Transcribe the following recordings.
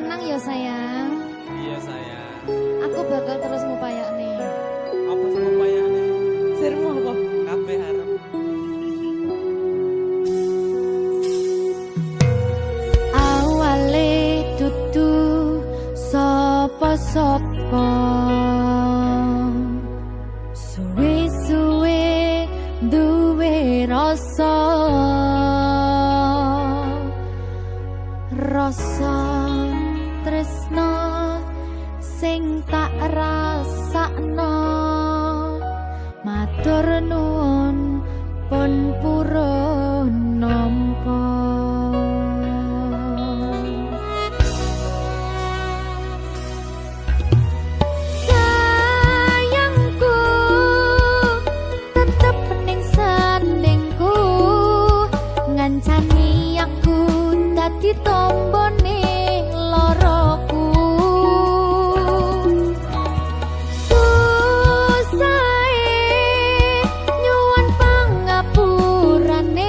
tenang ya sayang. Iya sayang. Aku bakal terus ngupayakne. Apa sih upayane? Sirmu apa? Kabeh harap. Awale dudu sapa-sapa. Suwe-suwe duwe rasa. Rasa tresno sing tak rasakno. Matur nuwun pun purun nampa. Sayangku tetep ning sandingku, ngancani aku dadi tombone loroku. Susahe nyuwun pangapurane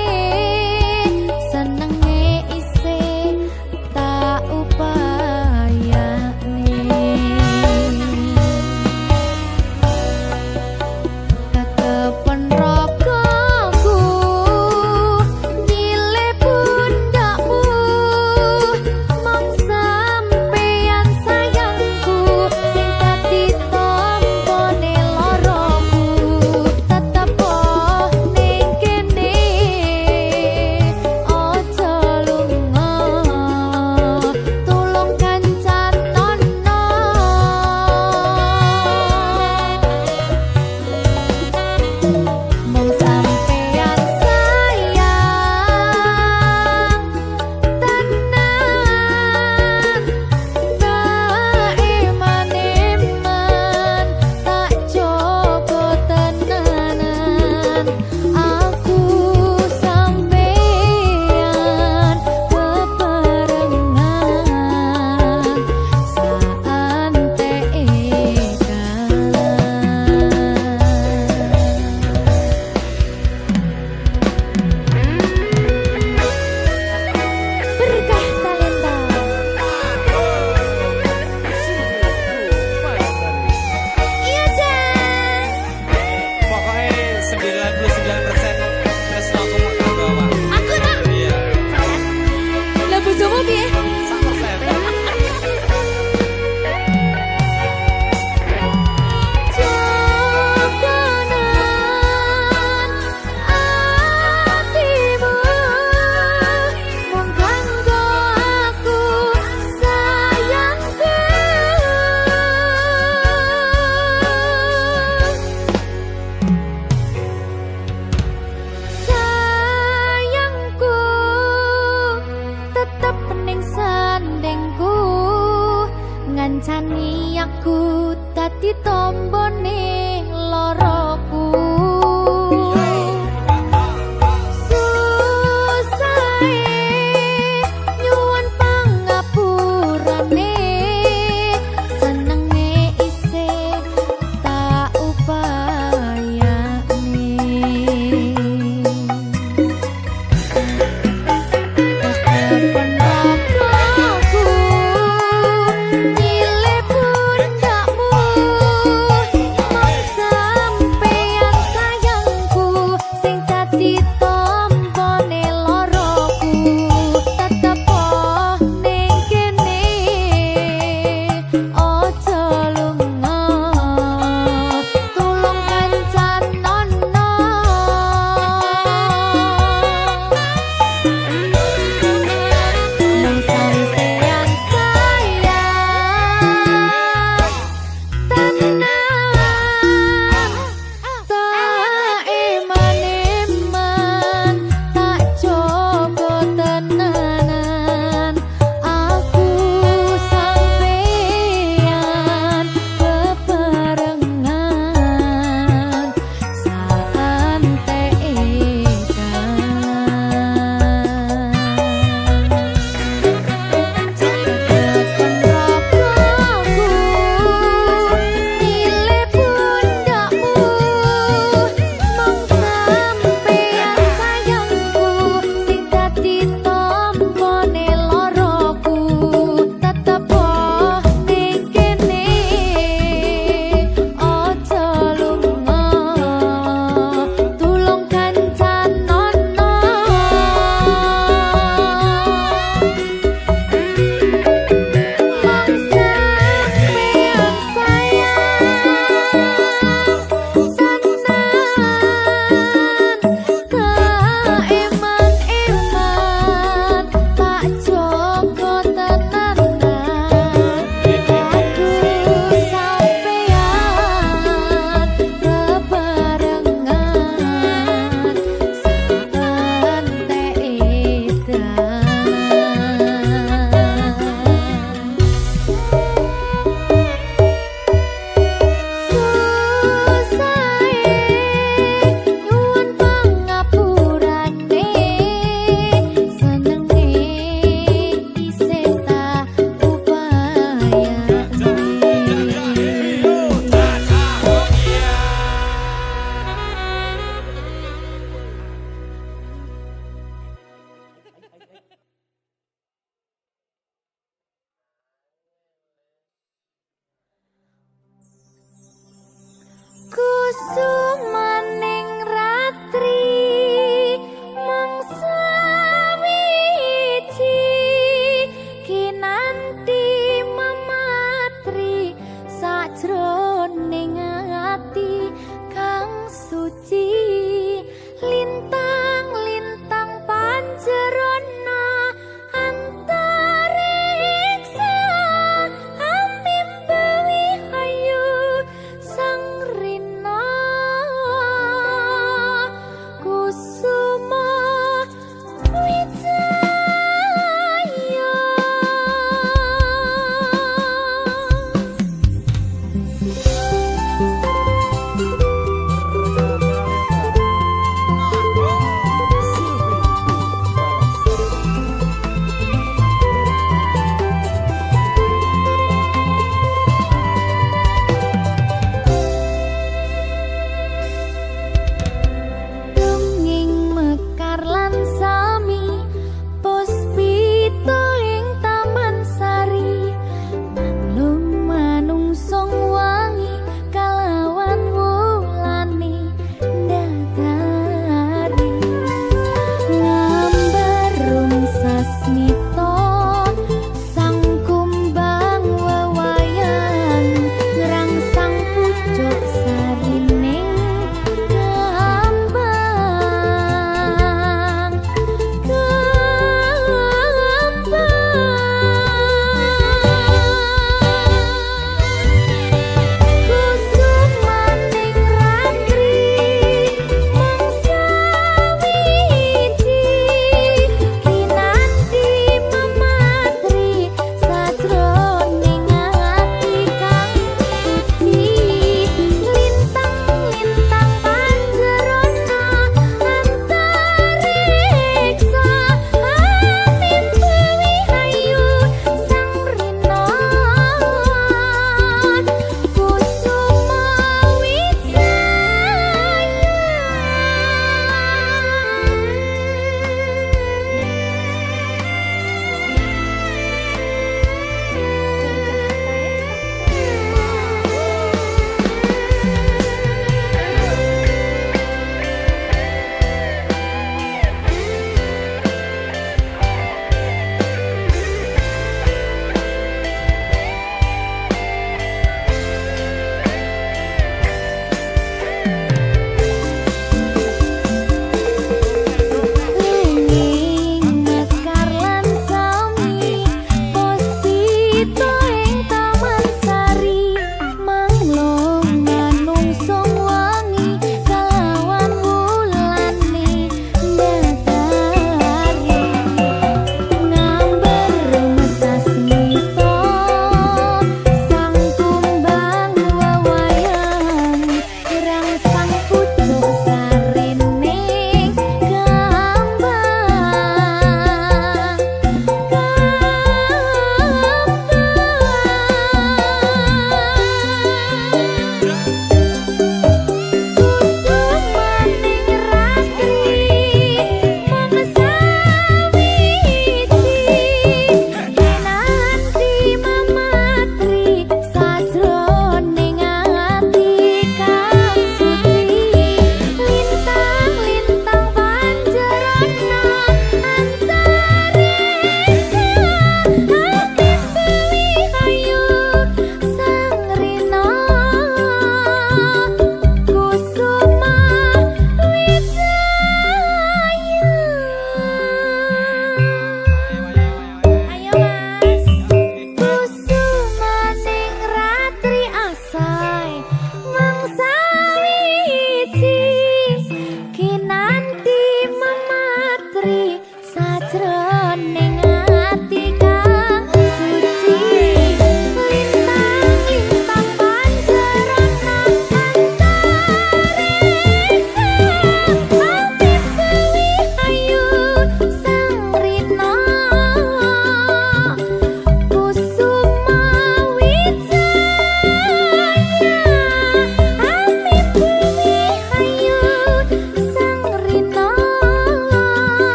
sumaning ratri mangsa wiji kinanti mematri sajroning ati kang suci lintang-lintang panjerona antariksa ambimbawi ayu sang rina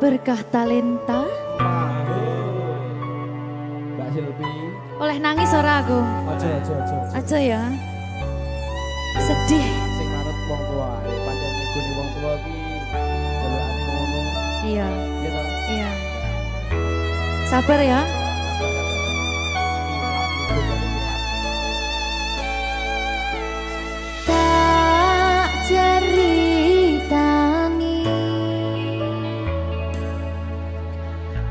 Berkah talenta. Mbak Silvi. Oleh nangis ora aku? Aja. Aja ya. Sedih. Sing manut wong tua. Pancen ngegoni wong tua ki jelekane ngono. Iya. Iya toh? Iya. Sabar ya. Tak ceritani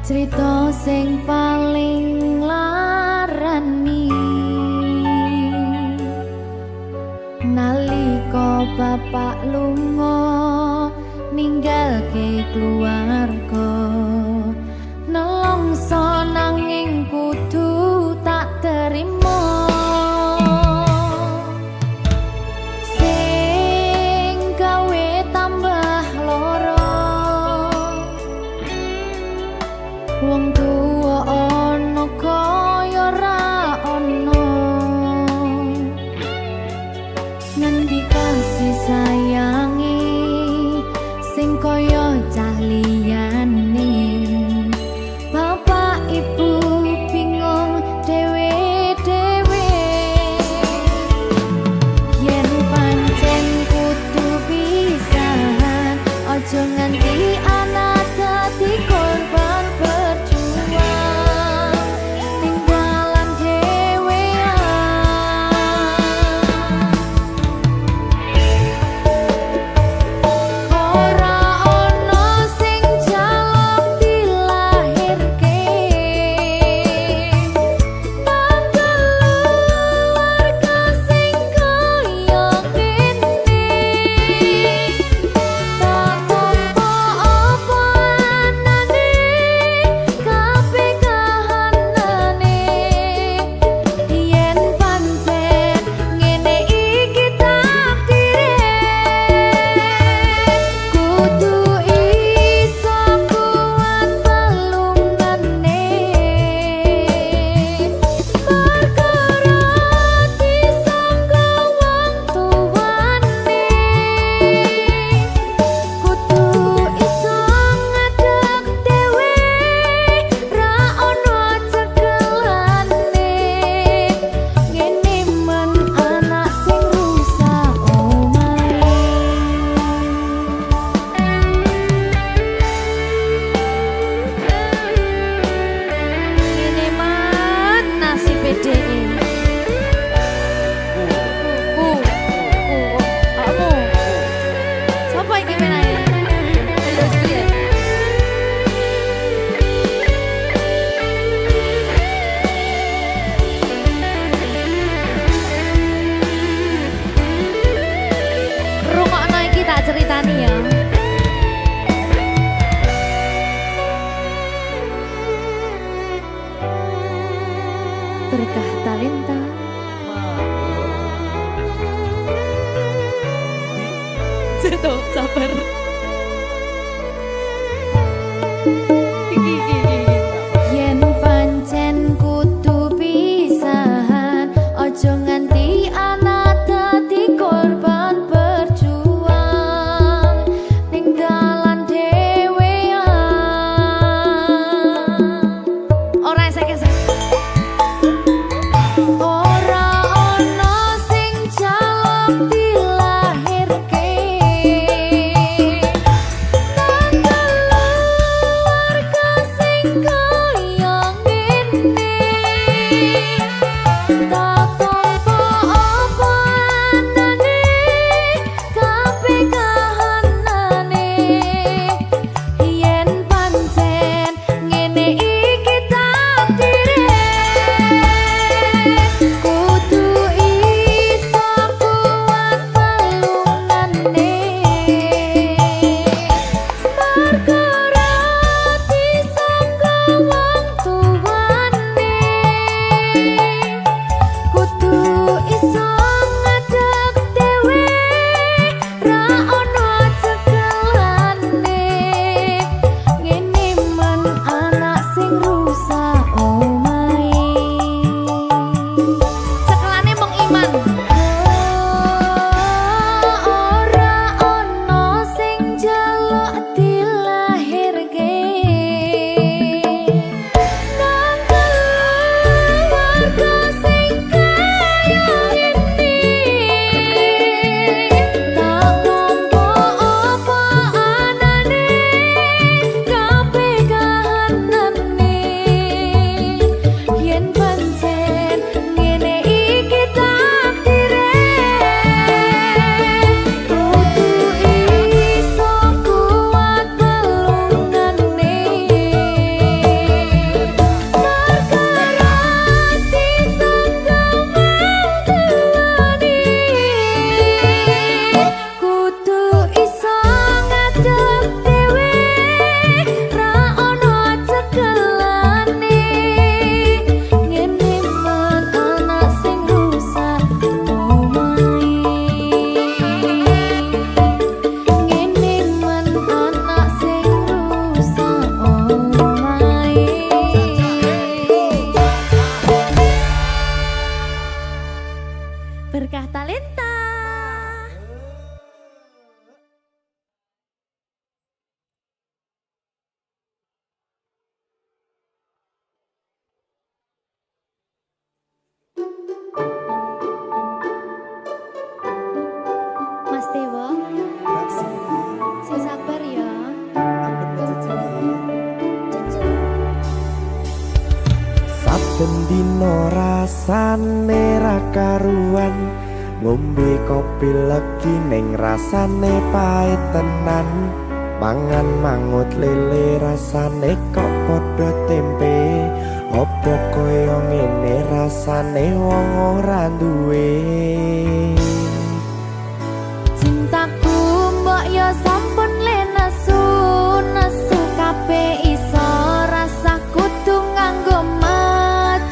cerita sing paling larani nalika bapak lunga ninggalke keluarga nelongso nanging kudu tak terima sing gawe tambah loro wong tuwa ana kaya ra ana ngendi kasih sayangi sing kaya cah liyane bapak ibu bingung dewe-dewe yen pancen kudu pisahan aja nganti anak dadi korban berjuang tinggalan dhewean ora ono sing jaluk dilahirke tanggal keluarga sing kaya kene tak tampa apa anane kabeh kahanane yen pancen ngene iki takdire kudu iso kuat pelungane perkara disangka wong tuwane kudu iso ngadeg dhewe ra ono cekelane ngene men anak sing rusak omahe ngene man nasib dhewe kamu siapa iki menane terus piye rungokno iki tak ceritani ya berkah talenta Ceto, sabar. Yen pancen kudu pisahan, ojo nganti anak dadi korban berjuang tinggalan dhewean. Ora esek-esek. Ora ono sing jaluk dilahirke tanggal Talenta. Mas Dewa, sing sabar ya. Saben dino rasane ra karuan, ngombe kopi legi ning rasane pahit tenan. Mangan mangut lele rasane kok padha tempe. Apa kaya ngene rasane wong ora duwe. Cintaku mbok yo sampun le nesu kabeh iso rasa kudu nganggo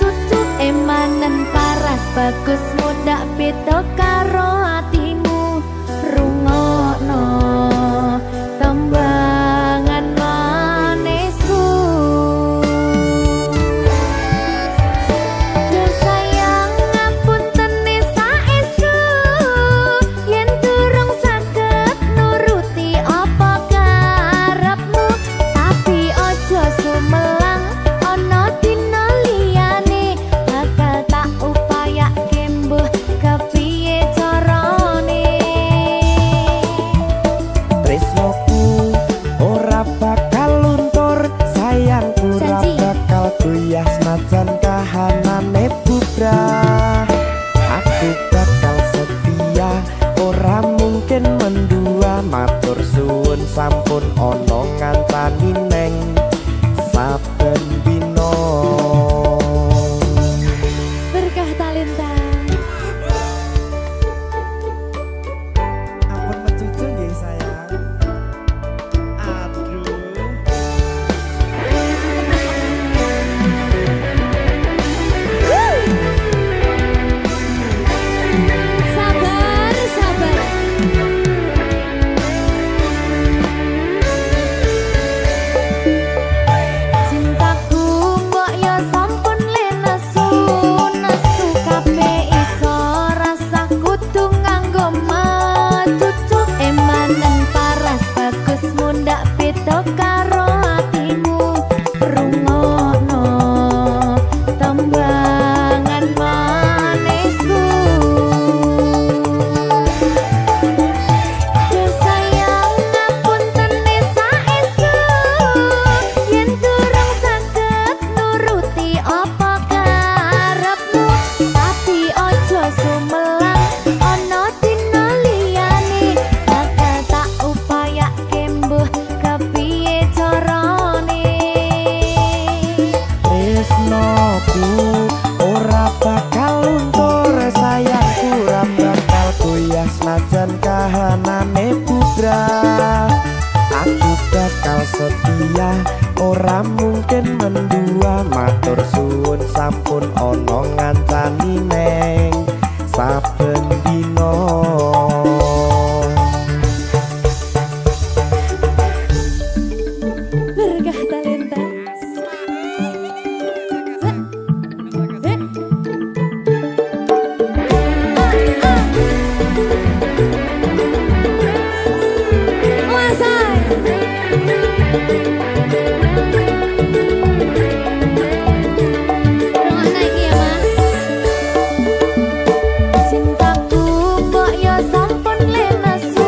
cucu emanen paras bagus muda beda karo atimu rungokno tembangan manisku. Duh sayang ngapunten saestu yen durung saged nuruti apa karepmu, tapi ojo sumelang ana dina liyane bakal tak upayake mbuh kepiye carane. Tresnoku ora bakal luntur, sayangku ora Janji. bakal goyah senajan kahanane bubrah. Aku bakal setia, ora mungkin mendua. Matur suwun sampun ana ngancani neng saben dina. Berkah talenta. Ampun mencucu nggih sayang. Aduh. Sabar, sabar. Cintaku mbok yo sampun le nesu kabeh iso rasa kudu nganggo cucu emanen paras bagus mundak beda karo atimu rungokno tembangan manisku. Duh sayang ngapunten saestu yen durung saged nuruti apa karepmu, tapi ojo sumelang ana dina liyane bakal tak upayake mbuh kepiye carane. Tresnoku ora bakal luntur, sayangku ora bakal goyah senajan kahanane bubrah. Aku bakal setia, ora mungkin mendua. Matur suwun sampun ana ngancani neng saben dina. Berkah talenta. Cintaku mbok yo sampun le nesu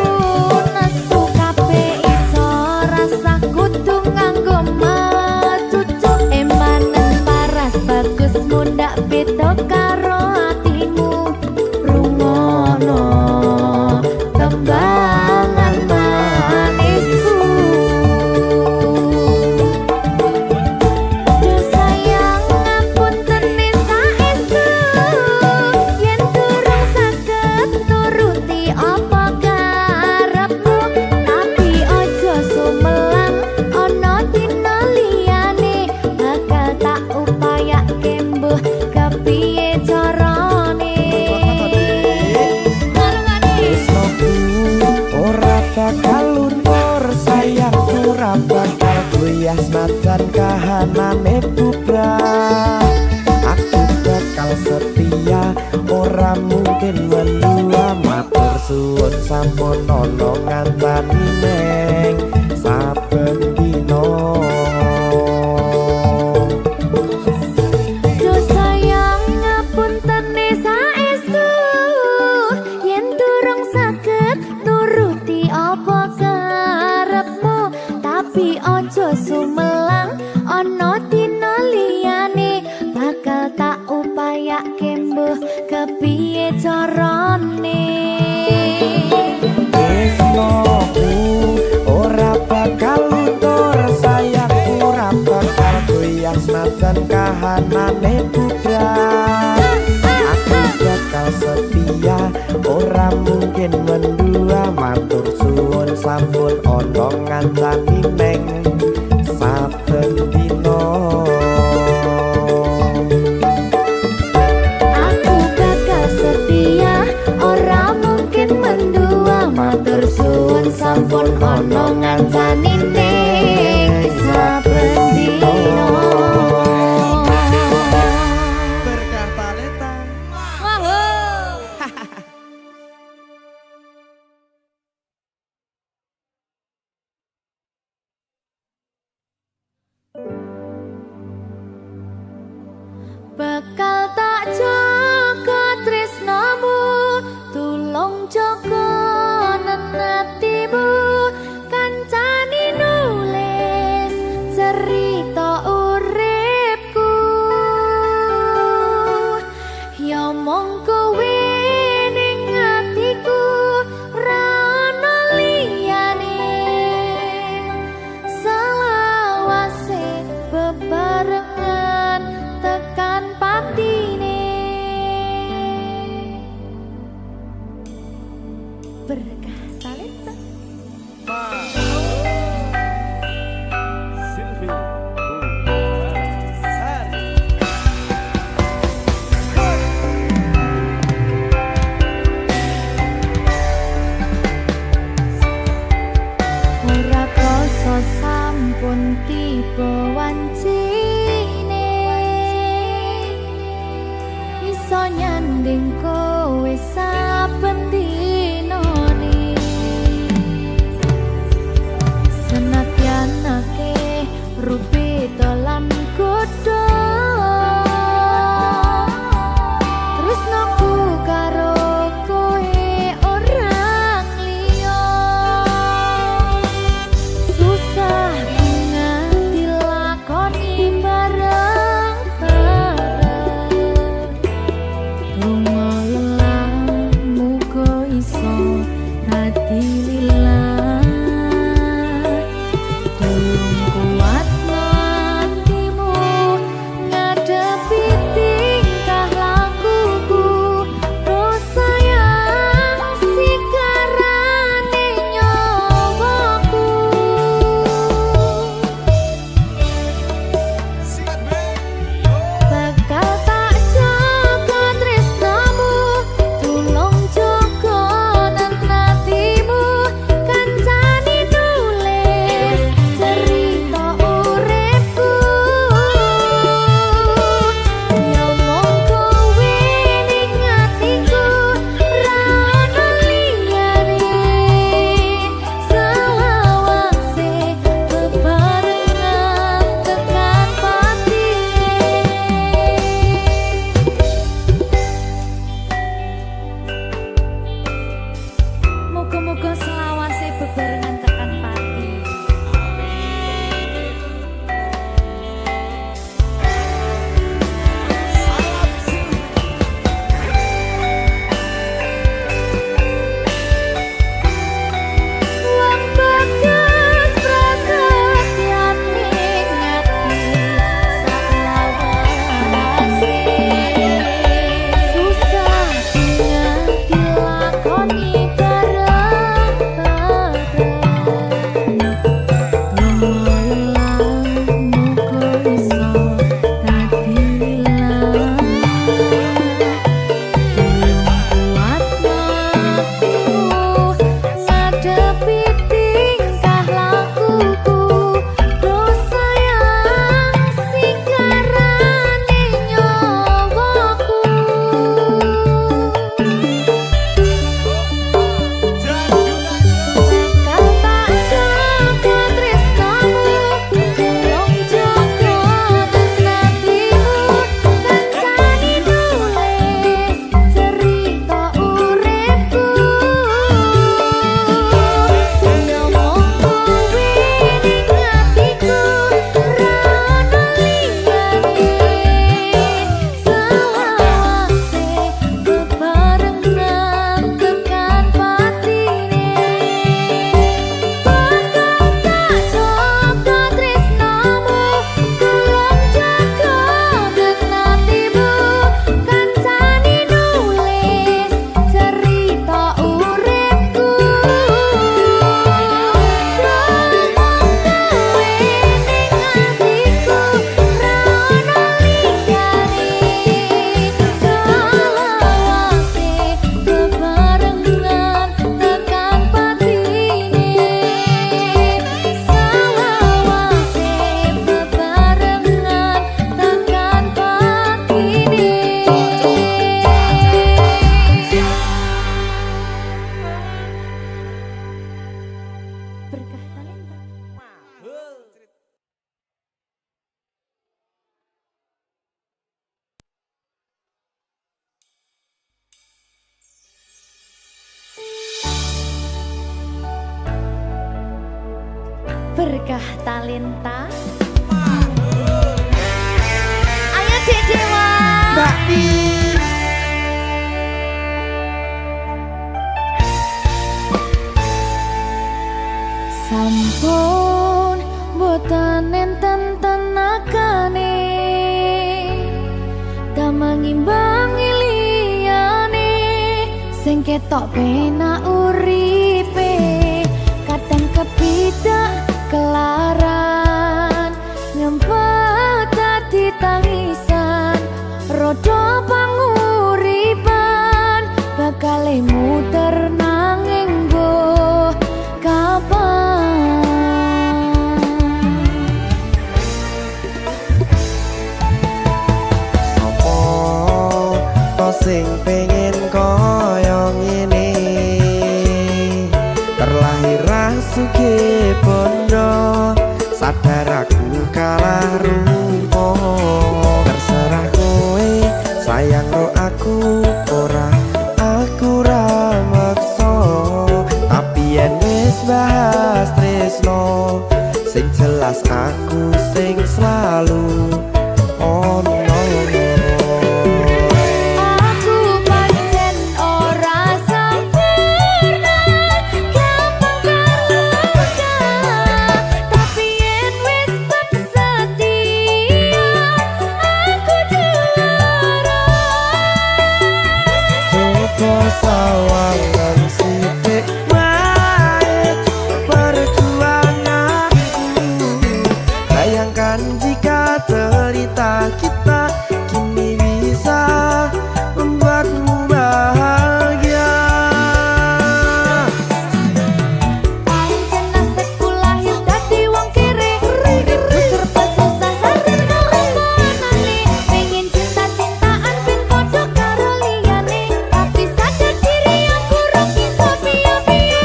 kabeh iso rasa kudu nganggo cucu emanen paras bagus mundak beda karo atimu rungokno tembangan manisku. Duh sayang ngapunten saestu yen durung saged nuruti apa karepmu, tapi ojo sumelang ana dina liyane bakal tak upayake mbuh kepiye carane. Tresnoku ora bakal luntur, sayangku ora bakal goyah senajan kahanane bubrah. Aku bakal setia, ora mungkin mendua. sampun ono ngancani neng saben dino. Do sayang ngapuntene saestu yen durung saged nuruti apa karepmu, tapi ojo sumelang ana dina liyane bakal tak upayake mbuh kepiye carane. Tresnoku ora bakal luntur, sayangku ora bakal goyah senajan kahanane budak. Aku bakal setia, ora mungkin mendua, matur suwun sampun ono ngancani neng saben dino. Aku bakal setia, ora mungkin mendua, matur suwun sampun ono ngancani ning saben dina. Berkah talenta. Bakal tak jaga tresnamu, tulung jaga nenatimu, kancani nulis cerita uripku. Ya mong kowe ning atiku, ra ono liyane, selawase bebarengan tekan patine. Berkah talenta. Silvi Ora krasa sampun tiba wancine, iso nyanding kowe saben dinane. Senadyan akeh rupi dolan godho, tresnaku karo kowe orang liya. Susah nganti lakoni bareng-bareng, lunga lelah muga berkah talenta. Ayo Dek Dewa. Mbak Di. Sampun boten enten tenagane damang imbangi liyane sing ketok penak uripe kadang kepidak kelaran ngempet dadi tangisan rodo panguripan bakal muter nanging mbuh kapan. Sopo to sing pengen koyo ngene terlahir sugih bondo sadar aku kalah rumpo terserah kowe sayang ro aku ora aku ra maksa tapi yen wis bahas tresno sing jelas aku sing selalu ono. Aku pancen ora sempurna gampang terluka tapi yen wis setia aku juara. Coba sawangan sithik wae perjuanganku bayangkan jika cerita kita kini bisa membuatmu bahagia. Pancen nasibku lahir dadi wong kere uripku serba susah sadar kalemonane pengen cinta-cintaan ben padha karo liyane tapi sadar diri aku ora bisa piye-piye.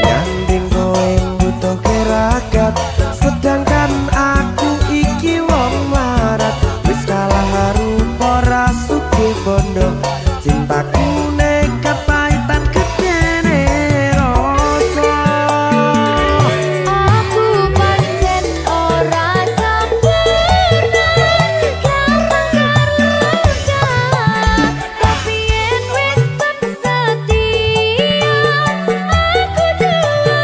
Nyanding kowe butuh keragat sedangkan aku iki wong marat wis kalah harupa ra sugih bondo cintaku nekat pahitan gedene rasa. Aku pancen ora sempurna gampang terluka tapi yen wis setia aku juara.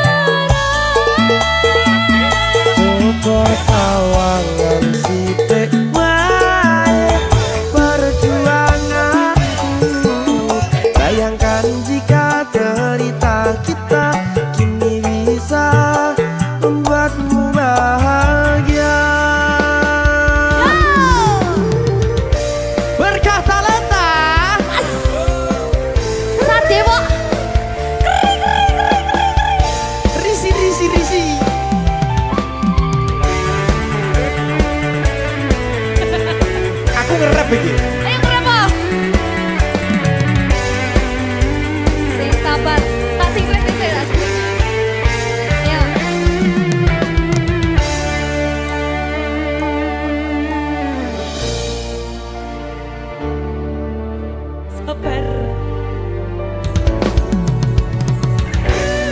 Coba sawangan sithik wae perjuanganku bayangkan jika cerita kita kini bisa membuatmu bahagia. Berkah talenta Sadewo risi. Aku ngerap iki. ayo berapa? Sing sabar, tak sing kowe sing tak sing. Ayo. Sabar.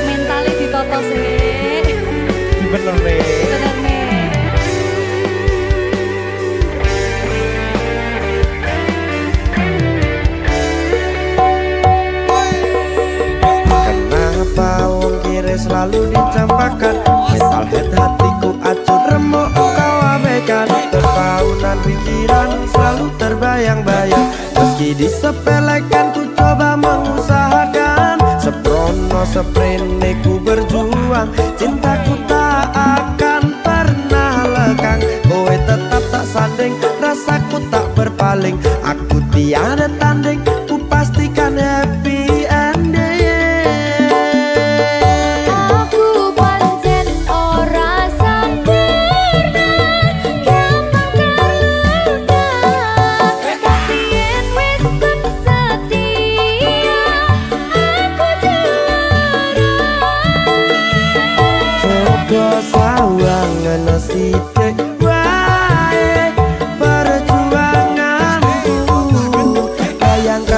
Mentale ditata sih. Bener nih. Bener nih. Kenapa wong kiri selalu dicampakan mental head hatiku acur remuk kau abaikan terpaunan pikiran selalu terbayang-bayang meski disepelekan ku coba mengusahakan seprono seprene ku berjuang cintaku tak akan pernah lekang kowe tetap tak sanding rasaku tak berpaling aku tiada tanding ku pastikan happy ending. Aku pancen ora sempurna gampang terluka tapi yen wis setia aku juara. Coba sawangan sithik wae perjuanganku bayangkan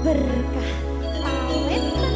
Berkah talenta.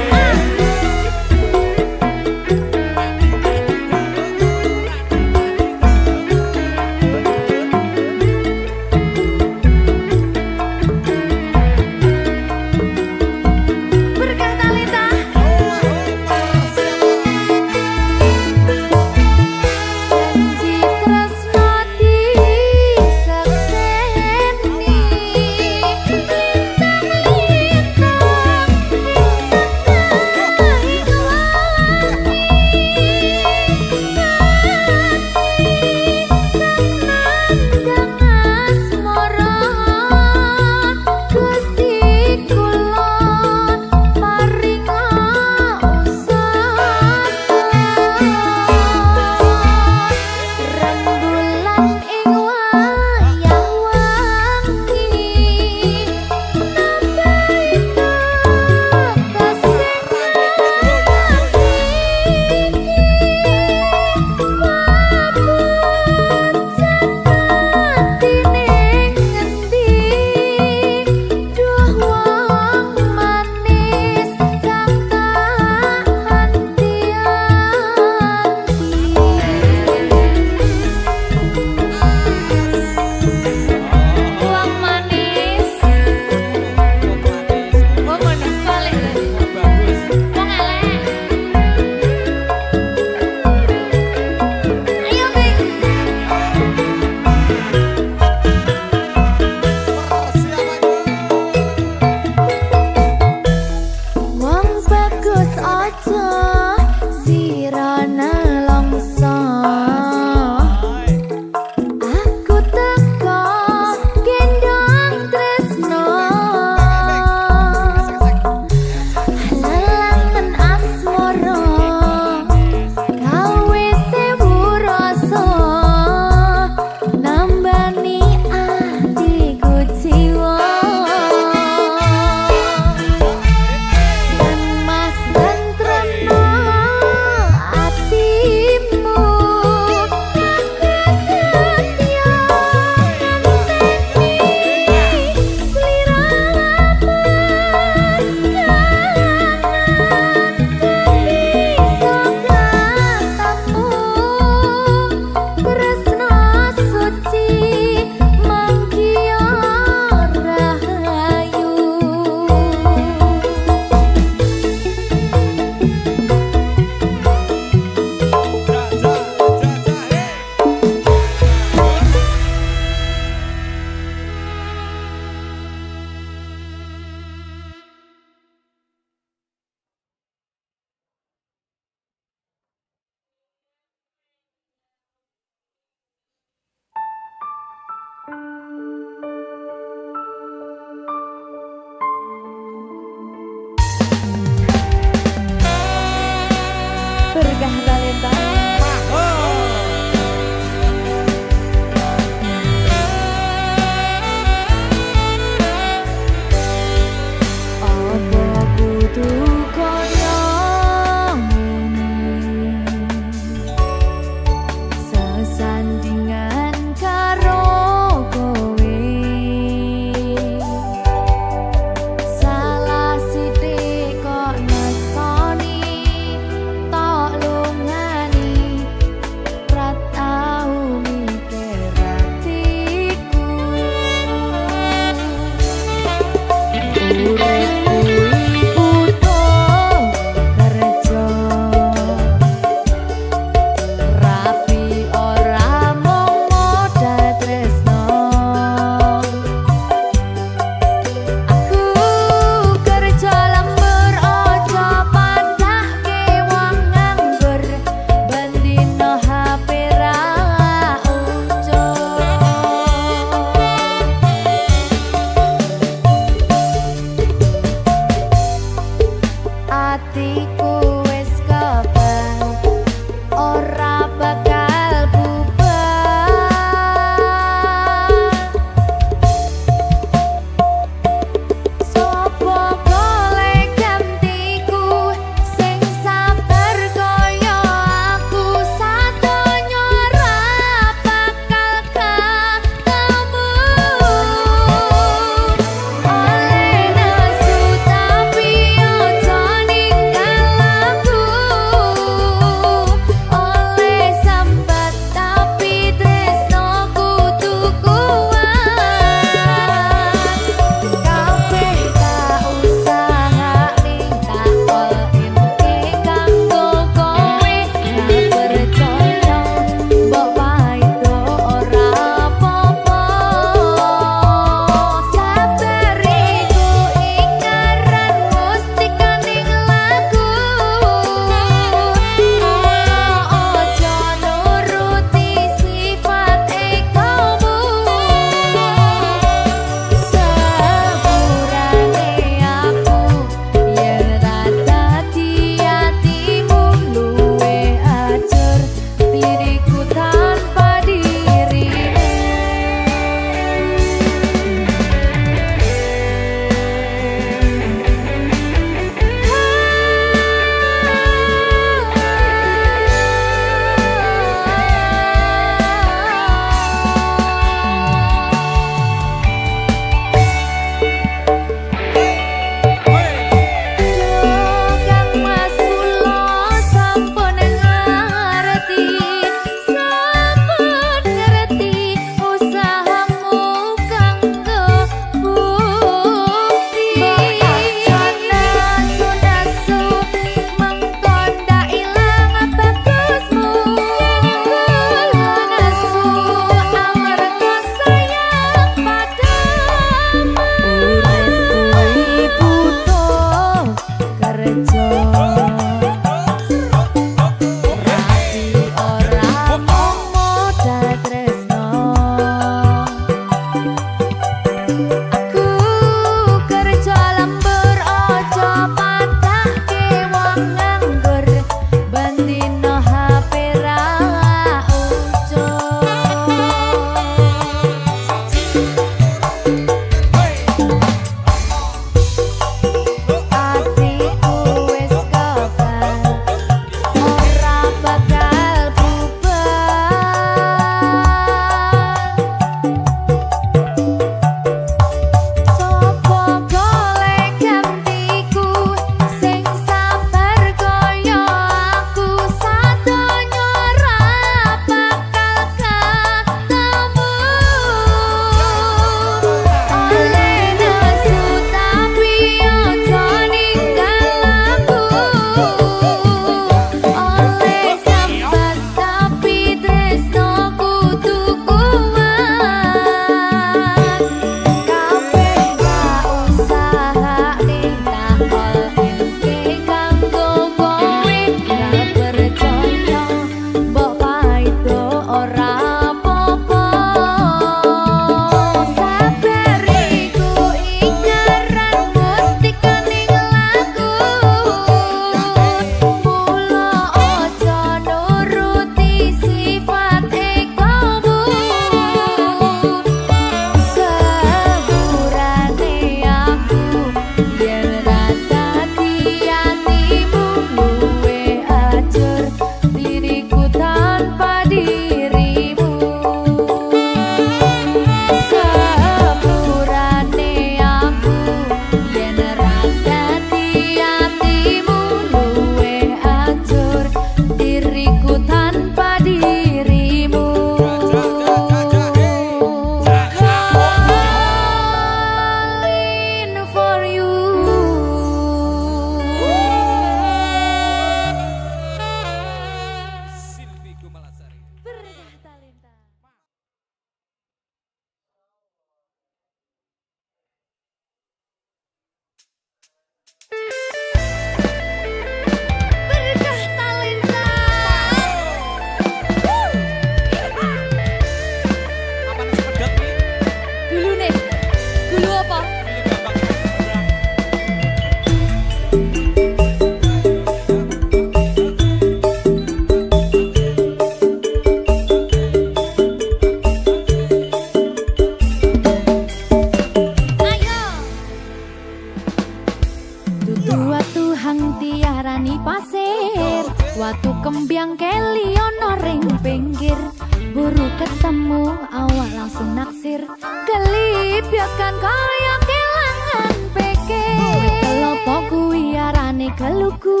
langsung naksir. Kelip ya kan kaya kelangan pikir. Kelopo kuwi arane keluku,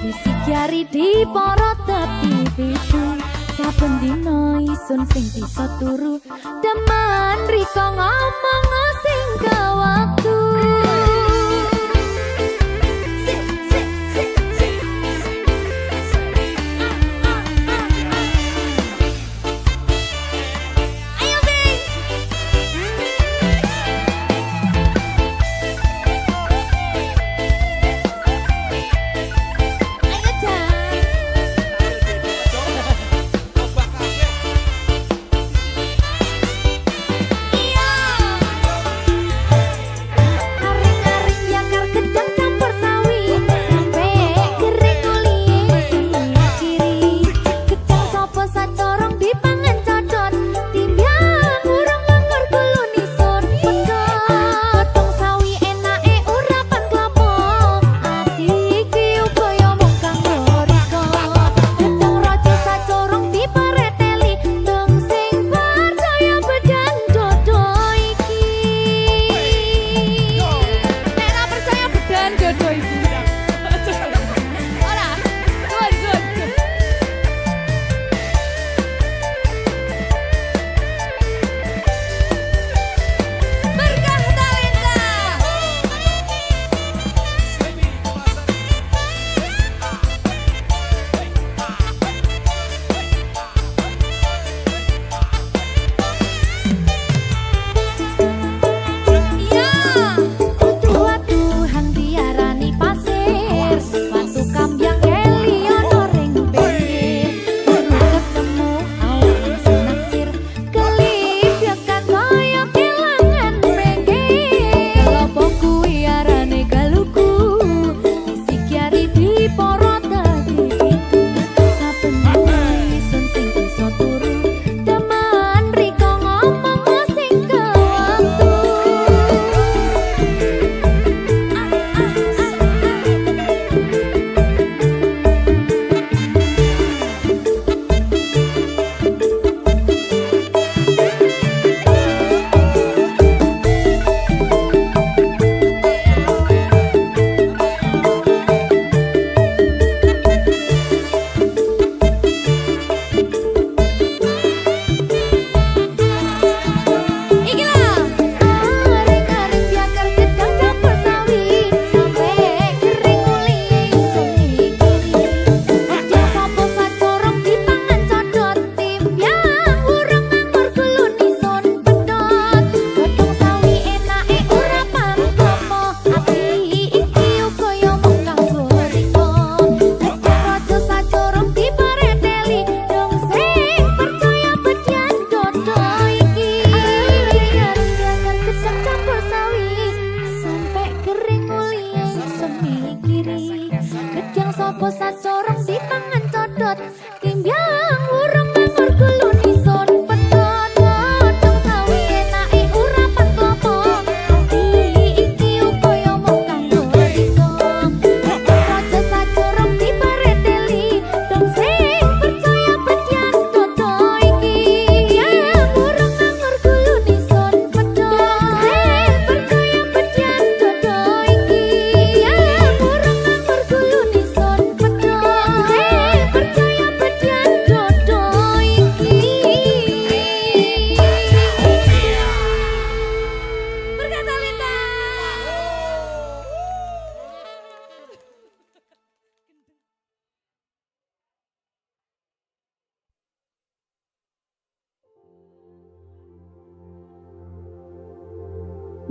isi jari di porot tepi pitu. Saben dina isun sing bisa turu, demen riko ngomong sing ke waktu.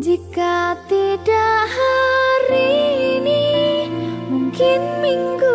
Jika tidak hari ini, mungkin minggu